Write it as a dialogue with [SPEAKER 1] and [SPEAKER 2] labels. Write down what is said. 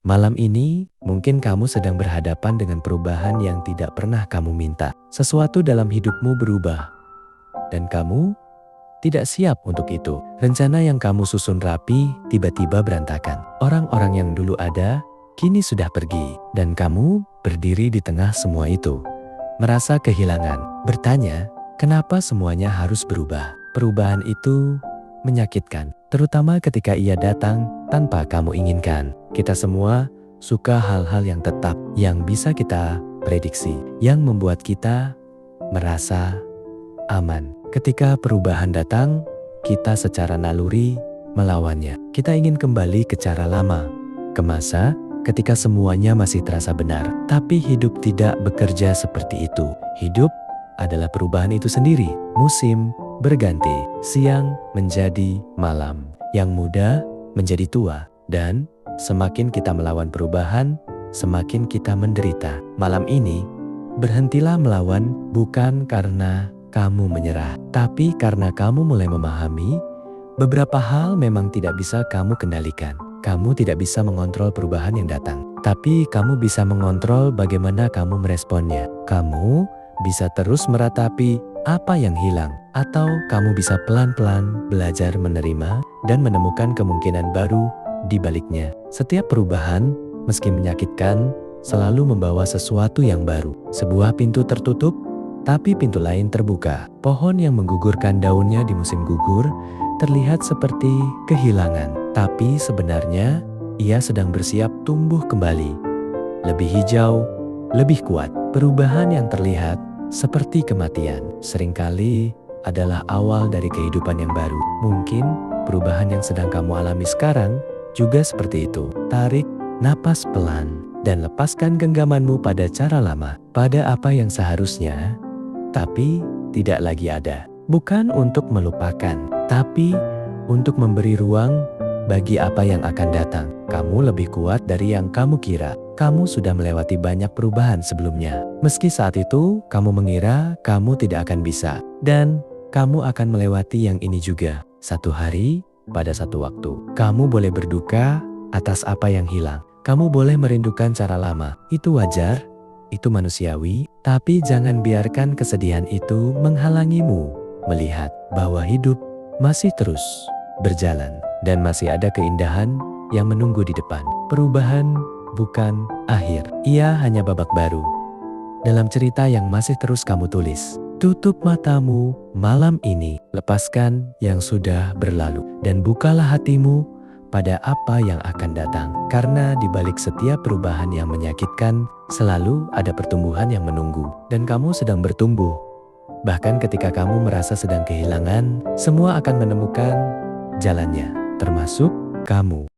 [SPEAKER 1] Malam ini, mungkin kamu sedang berhadapan dengan perubahan yang tidak pernah kamu minta. Sesuatu dalam hidupmu berubah, dan kamu tidak siap untuk itu. Rencana yang kamu susun rapi tiba-tiba berantakan. Orang-orang yang dulu ada, kini sudah pergi. Dan kamu berdiri di tengah semua itu. Merasa kehilangan. Bertanya, kenapa semuanya harus berubah? Perubahan itu menyakitkan. Terutama ketika ia datang tanpa kamu inginkan. Kita semua suka hal-hal yang tetap, yang bisa kita prediksi, yang membuat kita merasa aman. Ketika perubahan datang, kita secara naluri melawannya. Kita ingin kembali ke cara lama, ke masa ketika semuanya masih terasa benar. Tapi hidup tidak bekerja seperti itu. Hidup adalah perubahan itu sendiri. Musim berganti, siang menjadi malam, yang muda menjadi tua. Dan semakin kita melawan perubahan, semakin kita menderita. Malam ini, berhentilah melawan bukan karena kamu menyerah, tapi karena kamu mulai memahami beberapa hal memang tidak bisa kamu kendalikan. Kamu tidak bisa mengontrol perubahan yang datang, tapi kamu bisa mengontrol bagaimana kamu meresponnya. Kamu bisa terus meratapi apa yang hilang, atau kamu bisa pelan-pelan belajar menerima dan menemukan kemungkinan baru di baliknya. Setiap perubahan, meski menyakitkan, selalu membawa sesuatu yang baru. Sebuah pintu tertutup, tapi pintu lain terbuka. Pohon yang menggugurkan daunnya di musim gugur terlihat seperti kehilangan, tapi sebenarnya ia sedang bersiap tumbuh kembali. Lebih hijau, lebih kuat. Perubahan yang terlihat seperti kematian seringkali adalah awal dari kehidupan yang baru. Mungkin perubahan yang sedang kamu alami sekarang juga seperti itu. Tarik napas pelan dan lepaskan genggamanmu pada cara lama, pada apa yang seharusnya tapi tidak lagi ada. Bukan untuk melupakan, tapi untuk memberi ruang bagi apa yang akan datang. Kamu lebih kuat dari yang kamu kira. Kamu sudah melewati banyak perubahan sebelumnya. Meski saat itu kamu mengira kamu tidak akan bisa. Dan kamu akan melewati yang ini juga. Satu hari, pada satu waktu. Kamu boleh berduka atas apa yang hilang. Kamu boleh merindukan cara lama. Itu wajar. Itu manusiawi, tapi jangan biarkan kesedihan itu menghalangimu melihat bahwa hidup masih terus berjalan dan masih ada keindahan yang menunggu di depan. Perubahan bukan akhir, ia hanya babak baru dalam cerita yang masih terus kamu tulis. Tutup matamu malam ini, lepaskan yang sudah berlalu, dan bukalah hatimu pada apa yang akan datang. Karena di balik setiap perubahan yang menyakitkan, selalu ada pertumbuhan yang menunggu. Dan kamu sedang bertumbuh. Bahkan ketika kamu merasa sedang kehilangan, semua akan menemukan jalannya, termasuk kamu.